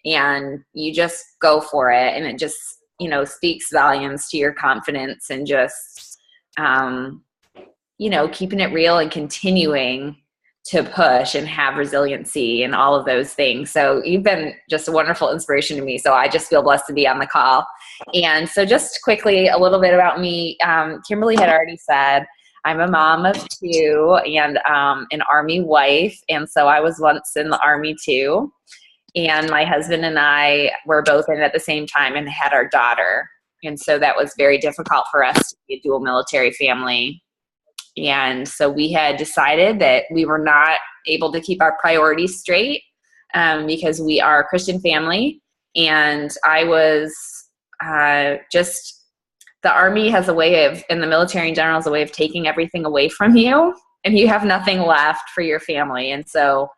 and you just go for it. And it just, speaks volumes to your confidence and just, keeping it real and continuing to push and have resiliency and all of those things. So you've been just a wonderful inspiration to me. So I just feel blessed to be on the call. And so just quickly, a little bit about me. Kimberly had already said, I'm a mom of two and an Army wife. And so I was once in the Army too. And my husband and I were both in at the same time and had our daughter. And so that was very difficult for us to be a dual military family. And so we had decided that we were not able to keep our priorities straight because we are a Christian family. And I was the Army has a way of, and the military in general has a way of taking everything away from you, and you have nothing left for your family. And so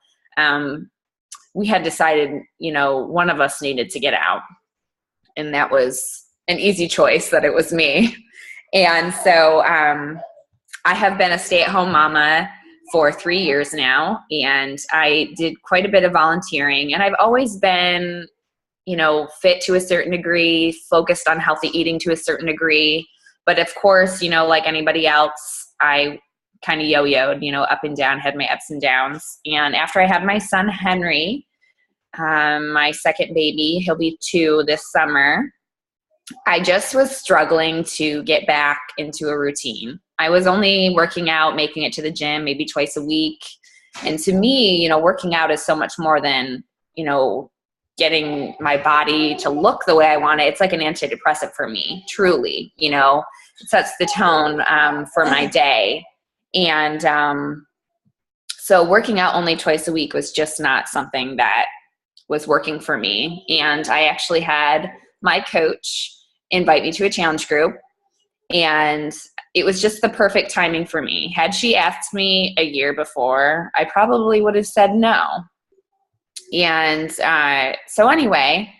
we had decided, one of us needed to get out. And that was an easy choice, that it was me. And so I have been a stay-at-home mama for 3 years now, and I did quite a bit of volunteering. And I've always been, fit to a certain degree, focused on healthy eating to a certain degree. But of course, like anybody else, I kind of yo-yoed, up and down, had my ups and downs. And after I had my son, Henry, my second baby, he'll be 2 this summer, I just was struggling to get back into a routine. I was only working out, making it to the gym maybe twice a week. And to me, working out is so much more than, getting my body to look the way I want it. It's like an antidepressant for me, truly, it sets the tone for my day. And so working out only twice a week was just not something that was working for me. And I actually had my coach invite me to a challenge group, and it was just the perfect timing for me. Had she asked me a year before, I probably would have said no. And so anyway,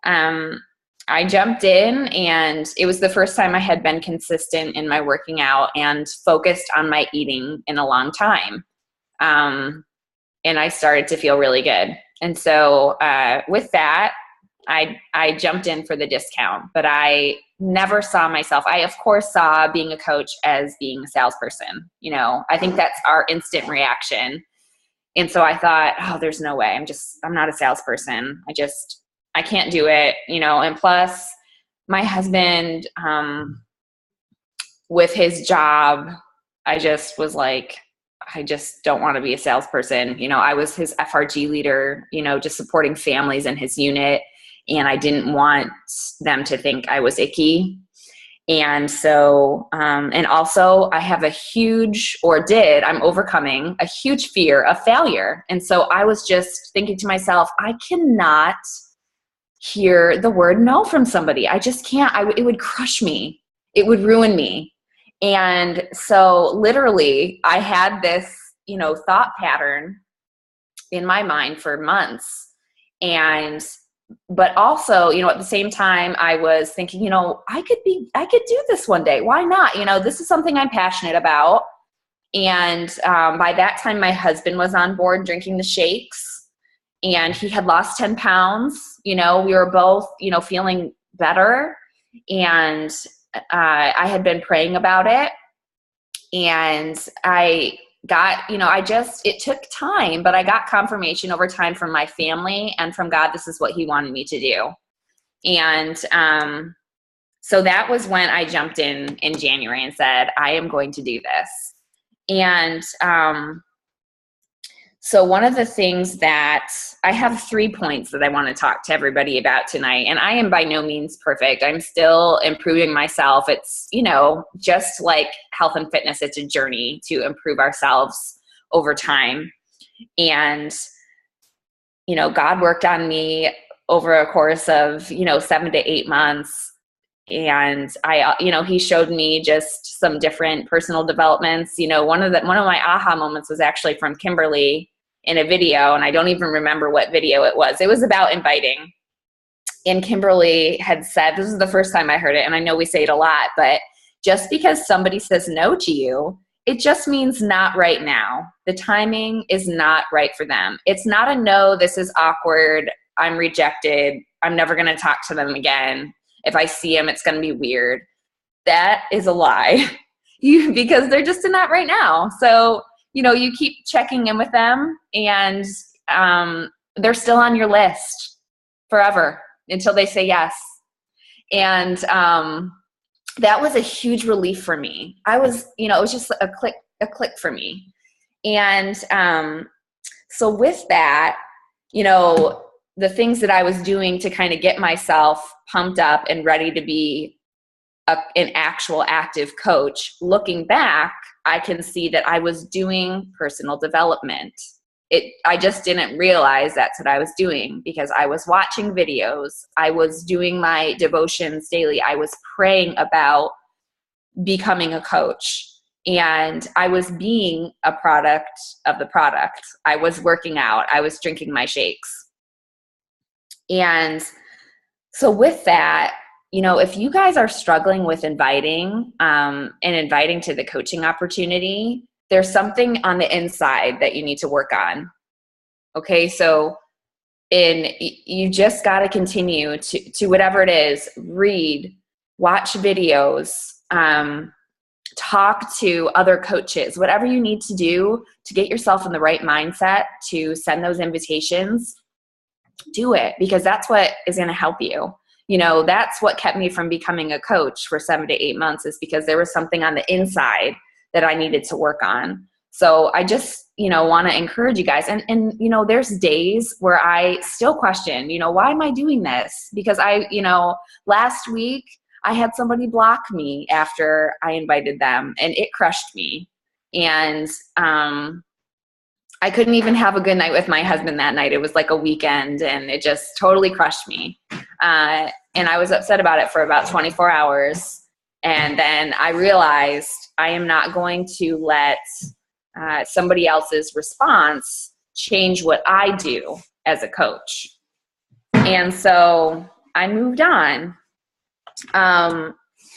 I jumped in, and it was the first time I had been consistent in my working out and focused on my eating in a long time. And I started to feel really good. And so with that, I jumped in for the discount, but I never saw myself. I, of course, saw being a coach as being a salesperson. I think that's our instant reaction. And so I thought, oh, there's no way. I'm not a salesperson. I can't do it, and plus my husband, with his job, I just was like, I just don't want to be a salesperson. I was his FRG leader, just supporting families in his unit. And I didn't want them to think I was icky. And so, and also I have I'm overcoming a huge fear of failure. And so I was just thinking to myself, I cannot hear the word no from somebody. I just can't. It would crush me. It would ruin me. And so literally I had this, thought pattern in my mind for months. But also, at the same time, I was thinking, I could do this one day. Why not? This is something I'm passionate about. And by that time, my husband was on board drinking the shakes, and he had lost 10 pounds. We were both, feeling better. And I had been praying about it. And I got, it took time, but I got confirmation over time from my family and from God, this is what he wanted me to do. And so that was when I jumped in January and said, I am going to do this. And so one of the things that I have 3 points that I want to talk to everybody about tonight, and I am by no means perfect. I'm still improving myself. It's, just like health and fitness, it's a journey to improve ourselves over time. And, God worked on me over a course of, 7 to 8 months. And he showed me just some different personal developments. One of my aha moments was actually from Kimberly in a video, and I don't even remember what video it was. It was about inviting. And Kimberly had said, this is the first time I heard it, and I know we say it a lot, but just because somebody says no to you, it just means not right now. The timing is not right for them. It's not a no, this is awkward, I'm rejected. I'm never going to talk to them again. If I see them, it's going to be weird. That is a lie because they're just in that right now. So, you keep checking in with them, and they're still on your list forever until they say yes. And that was a huge relief for me. I was, it was just a click for me. And so with that, the things that I was doing to kind of get myself pumped up and ready to be an actual active coach, looking back, I can see that I was doing personal development. I just didn't realize that's what I was doing because I was watching videos. I was doing my devotions daily. I was praying about becoming a coach, and I was being a product of the product. I was working out. I was drinking my shakes. And so with that, if you guys are struggling with inviting and inviting to the coaching opportunity, there's something on the inside that you need to work on. Okay, so you just got to continue to whatever it is, read, watch videos, talk to other coaches, whatever you need to do to get yourself in the right mindset to send those invitations, do it, because that's what is going to help you. That's what kept me from becoming a coach for 7 to 8 months, is because there was something on the inside that I needed to work on. So I just, want to encourage you guys. And there's days where I still question, why am I doing this? Because last week I had somebody block me after I invited them, and it crushed me. And I couldn't even have a good night with my husband that night. It was like a weekend, and it just totally crushed me. And I was upset about it for about 24 hours. And then I realized I am not going to let somebody else's response change what I do as a coach. And so I moved on.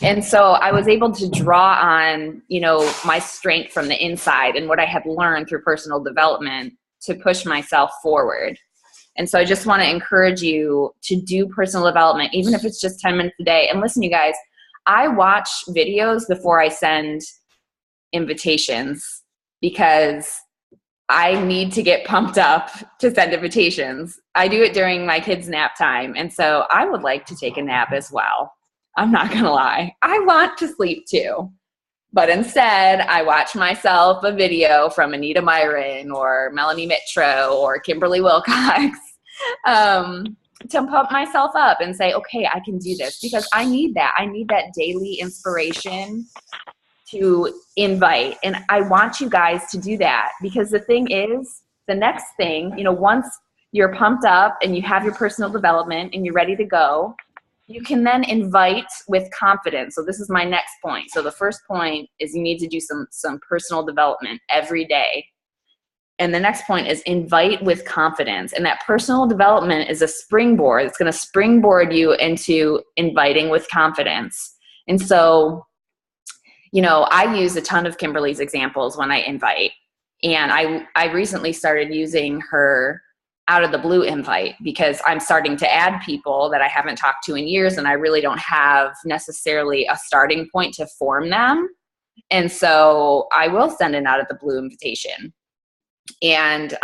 And so I was able to draw on, my strength from the inside and what I had learned through personal development to push myself forward. And so I just want to encourage you to do personal development, even if it's just 10 minutes a day. And listen, you guys, I watch videos before I send invitations because I need to get pumped up to send invitations. I do it during my kids' nap time. And so I would like to take a nap as well. I'm not going to lie. I want to sleep too. But instead, I watch myself a video from Anita Myron or Melanie Mitro or Kimberly Wilcox to pump myself up and say, okay, I can do this, because I need that. I need that daily inspiration to invite. And I want you guys to do that, because the thing is, the next thing, once you're pumped up and you have your personal development and you're ready to go, you can then invite with confidence. So this is my next point. So the first point is you need to do some personal development every day. And the next point is invite with confidence. And that personal development is a springboard. It's going to springboard you into inviting with confidence. And so, I use a ton of Kimberly's examples when I invite. And I recently started using her out of the blue invite, because I'm starting to add people that I haven't talked to in years, and I really don't have necessarily a starting point to form them. And so I will send an out of the blue invitation. And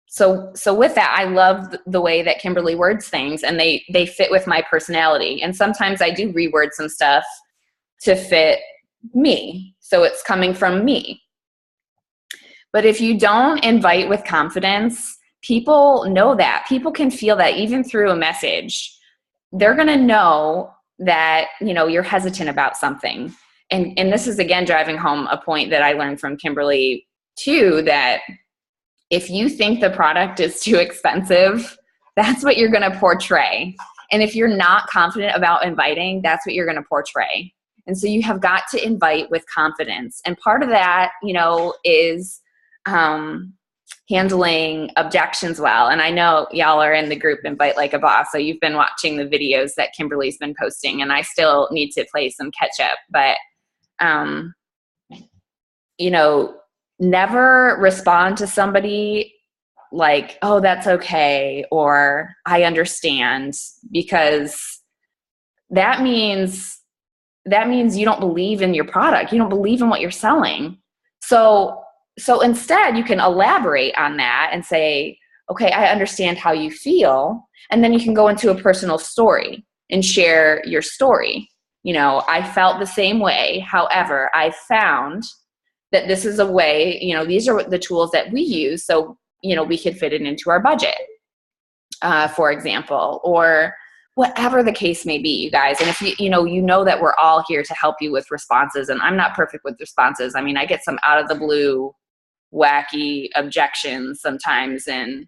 so with that, I love the way that Kimberly words things, and they fit with my personality. And sometimes I do reword some stuff to fit me, so it's coming from me. But if you don't invite with confidence, people know that. People can feel that even through a message. They're going to know that, you're hesitant about something. And this is, again, driving home a point that I learned from Kimberly too, that if you think the product is too expensive, that's what you're going to portray. And if you're not confident about inviting, that's what you're going to portray. And so you have got to invite with confidence. And part of that, is handling objections well. And I know y'all are in the group Invite Like a Boss, so you've been watching the videos that Kimberly's been posting, and I still need to play some catch up. But, never respond to somebody like, oh, that's okay, or I understand, because that means you don't believe in your product. You don't believe in what you're selling. So instead you can elaborate on that and say, okay, I understand how you feel. And then you can go into a personal story and share your story. I felt the same way. However, I found that this is a way, these are the tools that we use. So, we could fit it into our budget, for example, or whatever the case may be, you guys. And if you know that we're all here to help you with responses, and I'm not perfect with responses. I mean, I get some out of the blue, wacky objections sometimes, and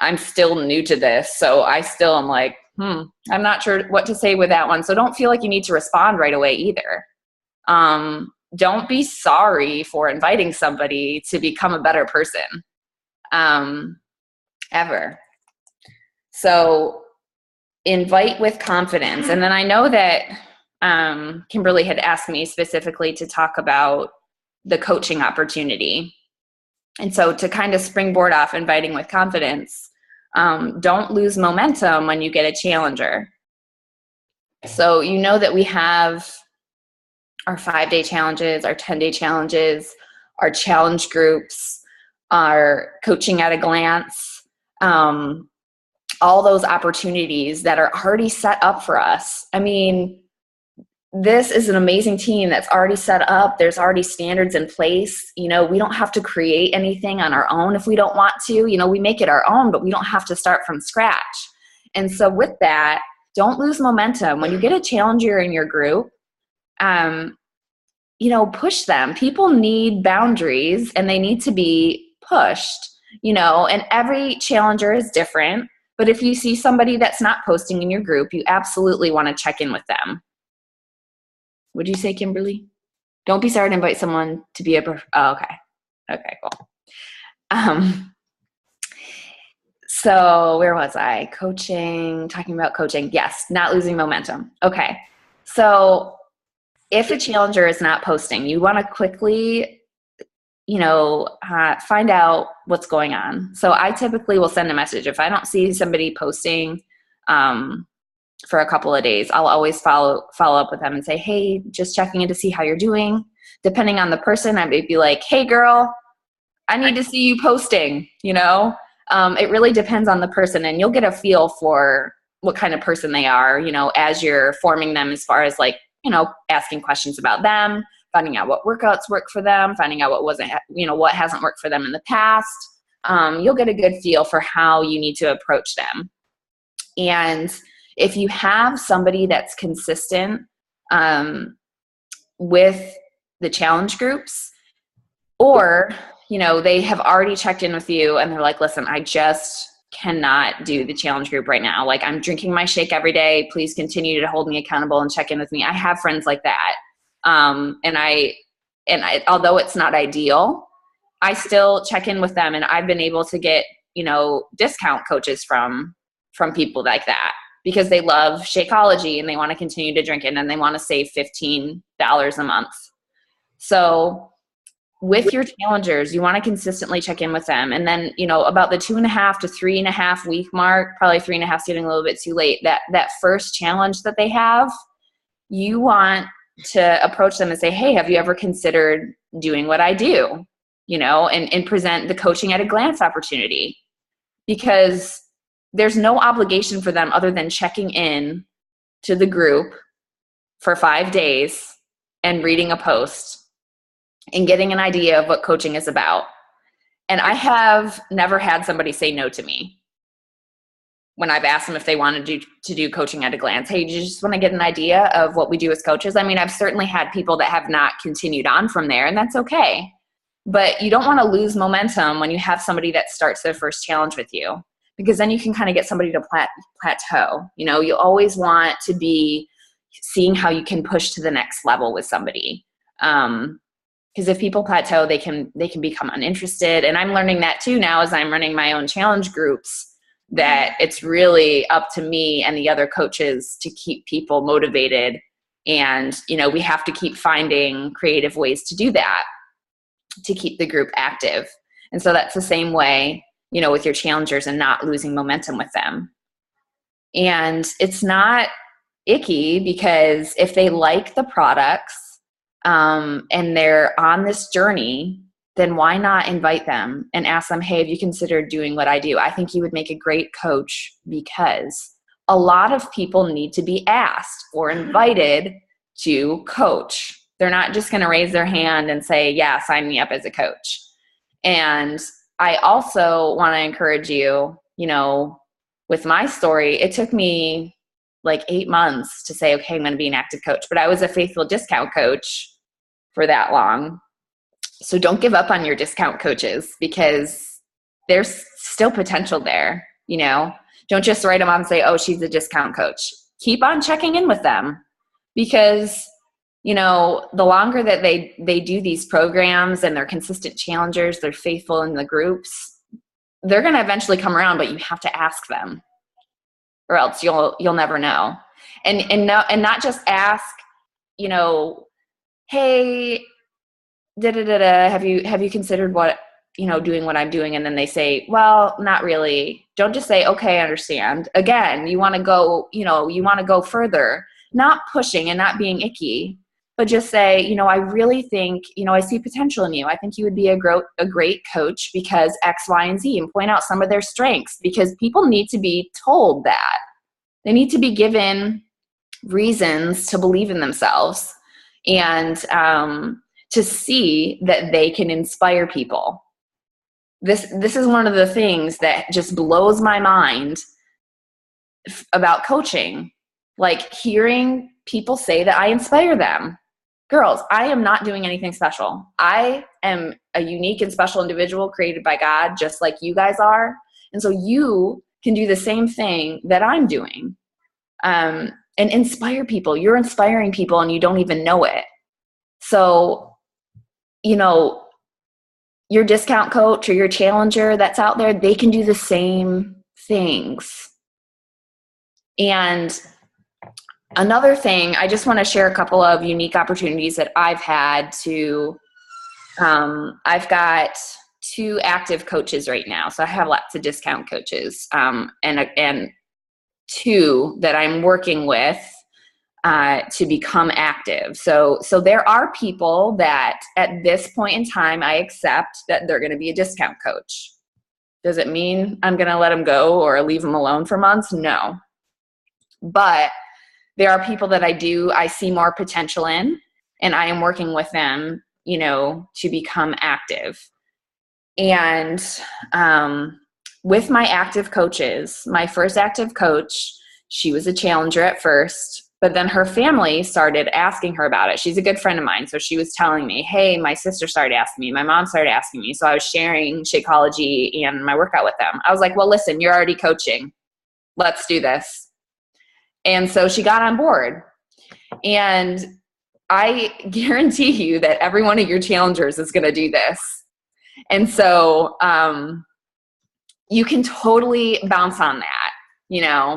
I'm still new to this. So I still am like, I'm not sure what to say with that one. So don't feel like you need to respond right away either. Don't be sorry for inviting somebody to become a better person, ever. So invite with confidence. And then I know that Kimberly had asked me specifically to talk about the coaching opportunity. And so to kind of springboard off inviting with confidence, don't lose momentum when you get a challenger. So that we have our 5-day challenges, our 10-day challenges, our challenge groups, our coaching at a glance, all those opportunities that are already set up for us. I mean, this is an amazing team that's already set up. There's already standards in place. We don't have to create anything on our own if we don't want to. We make it our own, but we don't have to start from scratch. And so with that, don't lose momentum. When you get a challenger in your group, push them. People need boundaries and they need to be pushed, and every challenger is different. But if you see somebody that's not posting in your group, you absolutely want to check in with them. Would you say, Kimberly? Don't be sorry to invite someone to be okay. Okay, cool. So where was I? Talking about coaching. Yes, not losing momentum. Okay. So if a challenger is not posting, you want to quickly, find out what's going on. So I typically will send a message. If I don't see somebody posting, for a couple of days, I'll always follow up with them and say, hey, just checking in to see how you're doing. Depending on the person, I may be like, hey girl, I need to see you posting, it really depends on the person, and you'll get a feel for what kind of person they are, as you're forming them, as far as like, asking questions about them, finding out what workouts work for them, finding out what hasn't worked for them in the past. You'll get a good feel for how you need to approach them. And if you have somebody that's consistent with the challenge groups, or, they have already checked in with you and they're like, listen, I just cannot do the challenge group right now. Like, I'm drinking my shake every day. Please continue to hold me accountable and check in with me. I have friends like that. And I, although it's not ideal, I still check in with them, and I've been able to get, discount coaches from people like that, because they love Shakeology and they want to continue to drink it and they want to save $15 a month. So with your challengers, you want to consistently check in with them. And then, about the 2.5 to 3.5 week mark, probably 3.5 is getting a little bit too late, that first challenge that they have, you want to approach them and say, hey, have you ever considered doing what I do? And present the coaching at a glance opportunity, because there's no obligation for them other than checking in to the group for 5 days and reading a post and getting an idea of what coaching is about. And I have never had somebody say no to me when I've asked them if they wanted to do coaching at a glance. Hey, do you just want to get an idea of what we do as coaches? I mean, I've certainly had people that have not continued on from there, and that's okay. But you don't want to lose momentum when you have somebody that starts their first challenge with you, because then you can kind of get somebody to plateau. You always want to be seeing how you can push to the next level with somebody. Because if people plateau, they can become uninterested. And I'm learning that too now as I'm running my own challenge groups, that it's really up to me and the other coaches to keep people motivated. And, we have to keep finding creative ways to do that, to keep the group active. And so that's the same way, with your challengers and not losing momentum with them. And it's not icky, because if they like the products and they're on this journey, then why not invite them and ask them, hey, have you considered doing what I do? I think you would make a great coach, because a lot of people need to be asked or invited to coach. They're not just going to raise their hand and say, yeah, sign me up as a coach. And I also want to encourage you, with my story, it took me like 8 months to say, okay, I'm going to be an active coach, but I was a faithful discount coach for that long. So don't give up on your discount coaches, because there's still potential there. Don't just write them on and say, oh, she's a discount coach. Keep on checking in with them, because the longer that they do these programs and they're consistent challengers, they're faithful in the groups, they're going to eventually come around, but you have to ask them, or else you'll never know. And not just ask, hey, have you considered what, doing what I'm doing? And then they say, well, not really. Don't just say, okay, I understand. Again, you want to go further, not pushing and not being icky, but just say, I really think, I see potential in you. I think you would be a great coach because X, Y, and Z, and point out some of their strengths, because people need to be told that. They need to be given reasons to believe in themselves and to see that they can inspire people. This is one of the things that just blows my mind about coaching. Like, hearing people say that I inspire them. Girls, I am not doing anything special. I am a unique and special individual created by God, just like you guys are. And so you can do the same thing that I'm doing, and inspire people. You're inspiring people and you don't even know it. So, your discount coach or your challenger that's out there, they can do the same things. And another thing, I just want to share a couple of unique opportunities that I've had to, I've got 2 active coaches right now. So I have lots of discount coaches, and 2 that I'm working with to become active. So there are people that at this point in time, I accept that they're going to be a discount coach. Does it mean I'm going to let them go or leave them alone for months? No. But there are people that I see more potential in, and I am working with them, to become active. And with my active coaches, my first active coach, she was a challenger at first, but then her family started asking her about it. She's a good friend of mine. So she was telling me, hey, my sister started asking me, my mom started asking me. So I was sharing Shakeology and my workout with them. I was like, well, listen, you're already coaching. Let's do this. And so she got on board. And I guarantee you that every one of your challengers is going to do this. And so you can totally bounce on that,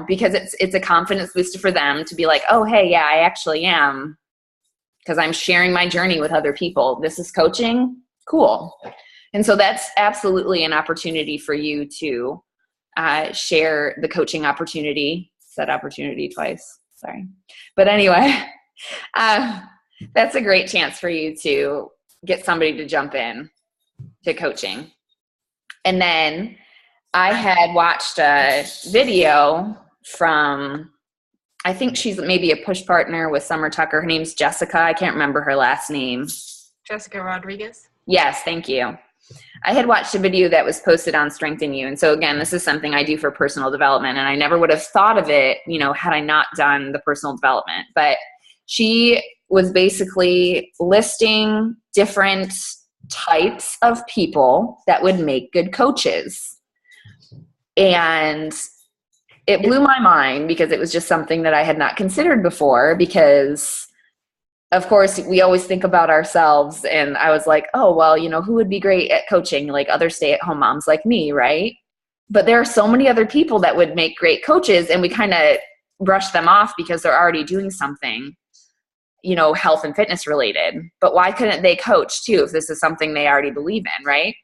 because it's a confidence booster for them to be like, oh, hey, yeah, I actually am, because I'm sharing my journey with other people. This is coaching. Cool. And so that's absolutely an opportunity for you to share the coaching opportunity. Said opportunity twice. Sorry. But anyway, that's a great chance for you to get somebody to jump in to coaching. And then I had watched a video from, I think she's maybe a push partner with Summer Tucker. Her name's Jessica. I can't remember her last name. Jessica Rodriguez? Yes, thank you. I had watched a video that was posted on Strengthen You. And so again, this is something I do for personal development, and I never would have thought of it, had I not done the personal development. But she was basically listing different types of people that would make good coaches. And it blew my mind, because it was just something that I had not considered before, because of course we always think about ourselves. And I was like, oh, well, who would be great at coaching? Like other stay-at-home moms like me, right? But there are so many other people that would make great coaches, and we kind of brush them off because they're already doing something, health and fitness related. But why couldn't they coach too if this is something they already believe in, right?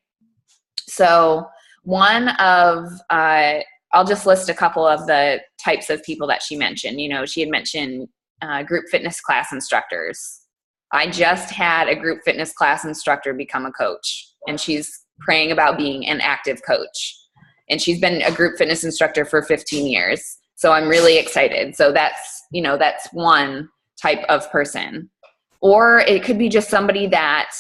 So One of, I'll just list a couple of the types of people that she mentioned. You know, she had mentioned group fitness class instructors. I just had a group fitness class instructor become a coach, and she's praying about being an active coach. And she's been a group fitness instructor for 15 years. So I'm really excited. So that's, you know, that's one type of person. Or it could be just somebody that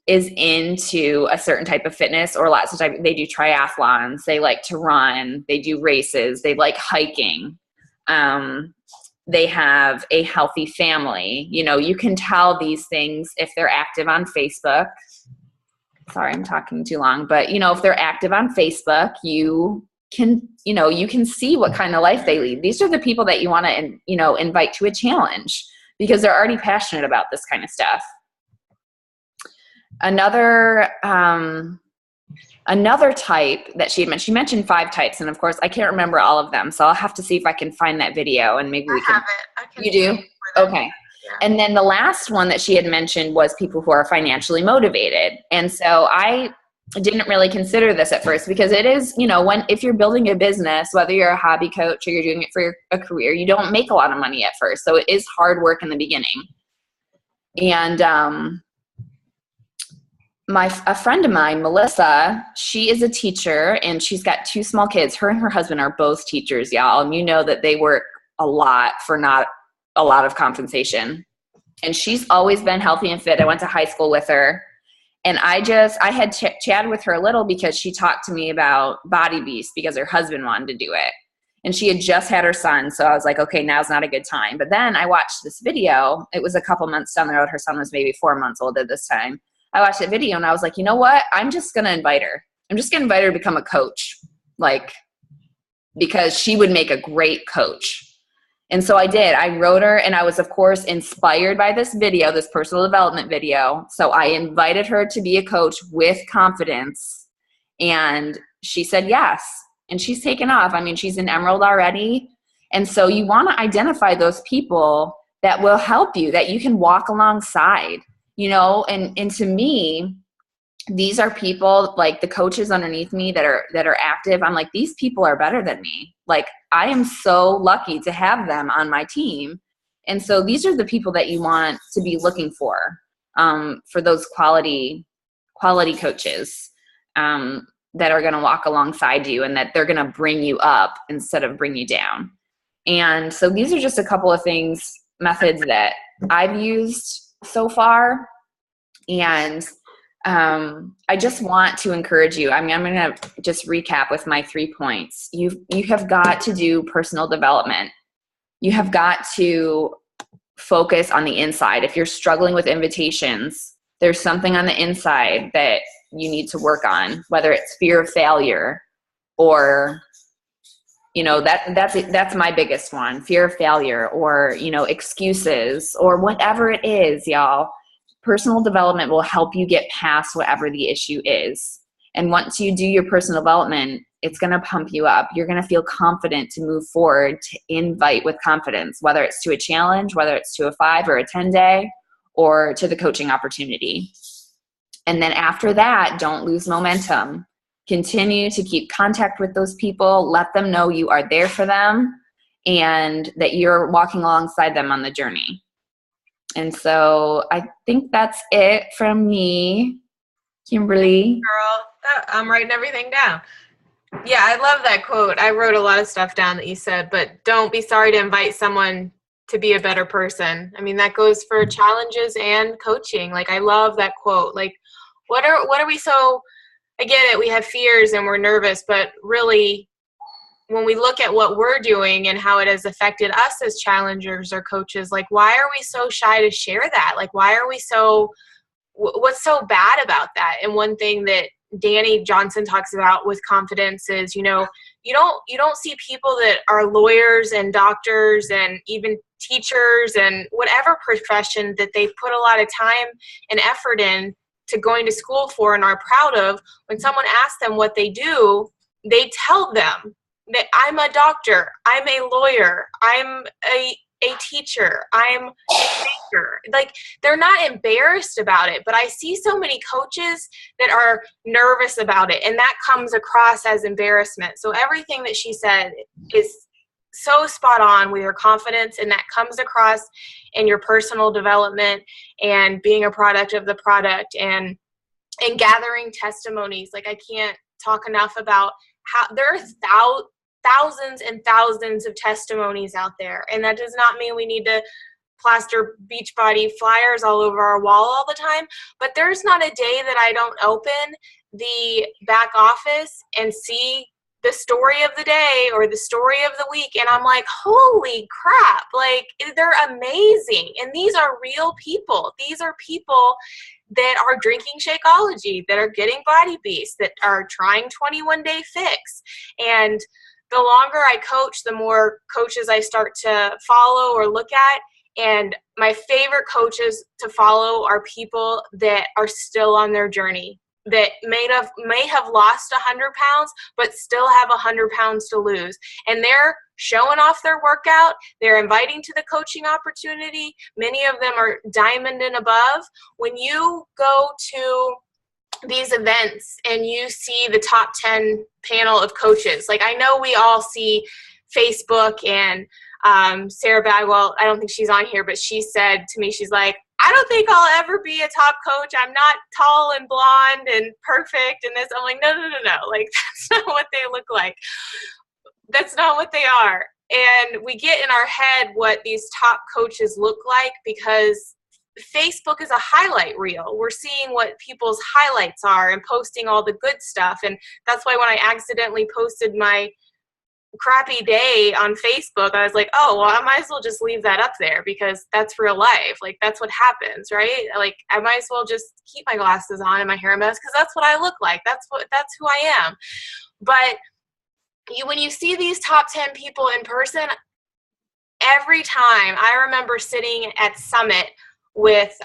is into a certain type of fitness, or lots of type. They do triathlons. They like to run. They do races. They like hiking. They have a healthy family. You know, you can tell these things if they're active on Facebook. Sorry, I'm talking too long, but you know, if they're active on Facebook, you can see what kind of life they lead. These are the people that you want to, you know, invite to a challenge because they're already passionate about this kind of stuff. Another type that she mentioned 5 types, and of course I can't remember all of them, so I'll have to see if I can find that video and maybe we can. Have it. I can. You do? Okay. Yeah. And then the last one that she had mentioned was people who are financially motivated. And so I didn't really consider this at first because it is, you know, if you're building a business, whether you're a hobby coach or you're doing it for a career, you don't make a lot of money at first. So it is hard work in the beginning. And a friend of mine, Melissa, she is a teacher and she's got 2 small kids. Her and her husband are both teachers, y'all. And you know that they work a lot for not a lot of compensation. And she's always been healthy and fit. I went to high school with her. And I had chatted with her a little because she talked to me about Body Beast because her husband wanted to do it. And she had just had her son. So I was like, okay, now's not a good time. But then I watched this video. It was a couple months down the road. Her son was maybe 4 months old at this time. I watched that video and I was like, you know what? I'm just going to invite her. I'm just going to invite her to become a coach, because she would make a great coach. And so I did. I wrote her, and I was, of course, inspired by this video, this personal development video. So I invited her to be a coach with confidence, and she said yes. And she's taken off. I mean, she's an Emerald already. And so you want to identify those people that will help you, that you can walk alongside, you know, and to me, these are people like the coaches underneath me that are active. I'm like, these people are better than me. Like, I am so lucky to have them on my team. And so these are the people that you want to be looking for those quality coaches that are going to walk alongside you and that they're going to bring you up instead of bring you down. And so these are just a couple of methods that I've used so far. And I just want to encourage you. I'm going to just recap with my 3 points. You have got to do personal development. You have got to focus on the inside. If you're struggling with invitations, there's something on the inside that you need to work on, whether it's fear of failure or, you know, that's my biggest one, fear of failure, or, you know, excuses, or whatever it is, y'all. Personal development will help you get past whatever the issue is. And once you do your personal development, it's going to pump you up. You're going to feel confident to move forward, to invite with confidence, whether it's to a challenge, whether it's to a 5 or a 10-day, or to the coaching opportunity. And then after that, don't lose momentum. Continue to keep contact with those people. Let them know you are there for them and that you're walking alongside them on the journey. And so I think that's it from me, Kimberly. Girl, I'm writing everything down. Yeah, I love that quote. I wrote a lot of stuff down that you said, but don't be sorry to invite someone to be a better person. I mean, that goes for challenges and coaching. Like, I love that quote. Like, what are we so, I get it, we have fears and we're nervous, but really, when we look at what we're doing and how it has affected us as challengers or coaches, like, why are we so shy to share that? Like, why are we what's so bad about that? And one thing that Danny Johnson talks about with confidence is, you know, you don't see people that are lawyers and doctors and even teachers and whatever profession that they've put a lot of time and effort in to going to school for and are proud of. When someone asks them what they do, they tell them that I'm a doctor, I'm a lawyer, I'm a a teacher, I'm a maker. Like, they're not embarrassed about it, but I see so many coaches that are nervous about it, and that comes across as embarrassment. So everything that she said is so spot on with your confidence, and that comes across in your personal development and being a product of the product and gathering testimonies. Like, I can't talk enough about how there are thousands and thousands of testimonies out there, and that does not mean we need to plaster Beachbody flyers all over our wall all the time, but there's not a day that I don't open the back office and see the story of the day or the story of the week, and I'm like, holy crap, like, they're amazing. And these are real people. These are people that are drinking Shakeology, that are getting Body Beast, that are trying 21-day fix. And the longer I coach, the more coaches I start to follow or look at. And my favorite coaches to follow are people that are still on their journey, that may have lost 100 pounds, but still have 100 pounds to lose. And they're showing off their workout. They're inviting to the coaching opportunity. Many of them are diamond and above. When you go to these events and you see the top 10 panel of coaches, like, I know we all see Facebook, and Sarah Bagwell, I don't think she's on here, but she said to me, she's like, I don't think I'll ever be a top coach. I'm not tall and blonde and perfect and this. I'm like, no. Like, that's not what they look like. That's not what they are. And we get in our head what these top coaches look like because Facebook is a highlight reel. We're seeing what people's highlights are and posting all the good stuff. And that's why when I accidentally posted my crappy day on Facebook, I was like, oh, well, I might as well just leave that up there because that's real life. Like, that's what happens, right? Like, I might as well just keep my glasses on and my hair a mess because that's what I look like. That's who I am. But when you see these top 10 people in person, every time I remember sitting at Summit with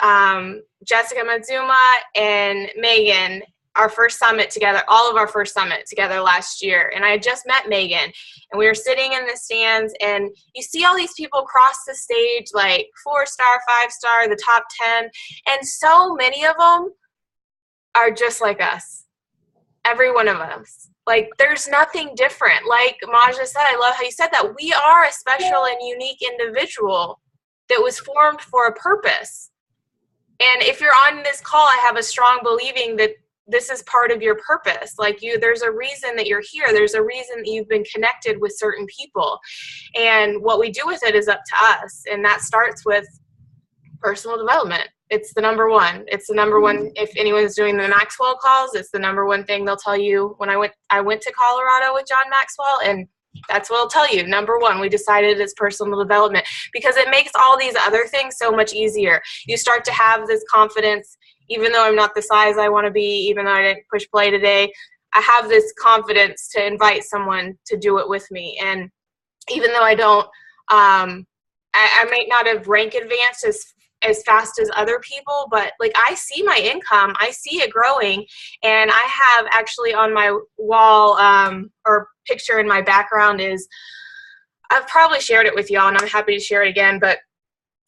Jessica Matsuma and Megan, our first summit together, all of our first summit together last year. And I had just met Megan, and we were sitting in the stands, and you see all these people cross the stage, like 4-star, 5-star, the top 10. And so many of them are just like us. Every one of us. Like, there's nothing different. Like Maja said, I love how you said that. We are a special and unique individual that was formed for a purpose. And if you're on this call, I have a strong believing that this is part of your purpose. Like, there's a reason that you're here. There's a reason that you've been connected with certain people. And what we do with it is up to us. And that starts with personal development. It's the number one. It's the number one. If anyone's doing the Maxwell calls, it's the number one thing they'll tell you. When I went to Colorado with John Maxwell, and that's what I'll tell you. Number one, we decided it's personal development because it makes all these other things so much easier. You start to have this confidence. Even though I'm not the size I want to be, even though I didn't push play today, I have this confidence to invite someone to do it with me. And even though I don't, I may not have rank advanced as fast as other people, but like, I see my income, I see it growing. And I have actually on my wall or picture in my background is, I've probably shared it with y'all, and I'm happy to share it again, but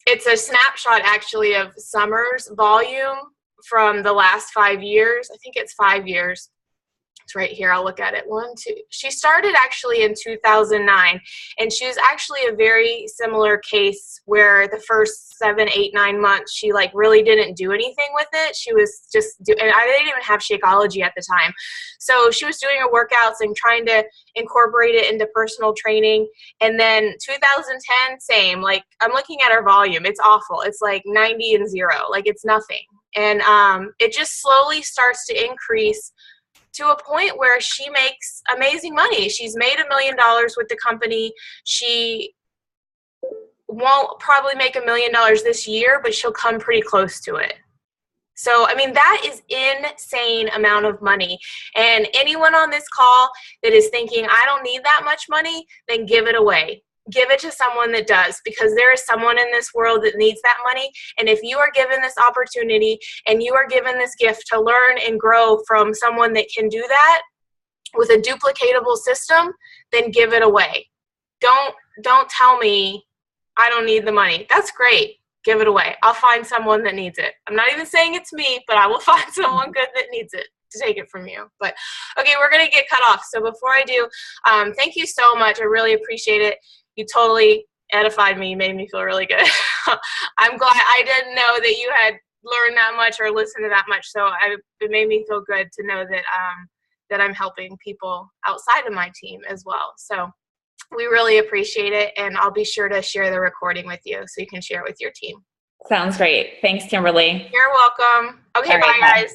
it's a snapshot actually of Summer's volume from the last 5 years. I think it's 5 years. It's right here. I'll look at it. 1, 2. She started actually in 2009, and she was actually a very similar case where the first 7, 8, 9 months, she like really didn't do anything with it. She was just and I didn't even have Shakeology at the time. So she was doing her workouts and trying to incorporate it into personal training. And then 2010, same. Like, I'm looking at her volume. It's awful. It's like 90 and 0. Like, it's nothing. And it just slowly starts to increase to a point where she makes amazing money. She's made $1 million with the company. She won't probably make $1 million this year, but she'll come pretty close to it. So, I mean, that is insane amount of money. And anyone on this call that is thinking, I don't need that much money, then give it away. Give it to someone that does, because there is someone in this world that needs that money. And if you are given this opportunity and you are given this gift to learn and grow from someone that can do that with a duplicatable system, then give it away. Don't tell me I don't need the money. That's great. Give it away. I'll find someone that needs it. I'm not even saying it's me, but I will find someone good that needs it to take it from you. But okay, we're going to get cut off. So before I do, thank you so much. I really appreciate it. You totally edified me. You made me feel really good. I'm glad. I didn't know that you had learned that much or listened to that much. So it made me feel good to know that that I'm helping people outside of my team as well. So we really appreciate it. And I'll be sure to share the recording with you so you can share it with your team. Sounds great. Thanks, Kimberly. You're welcome. Okay, All right, bye, guys.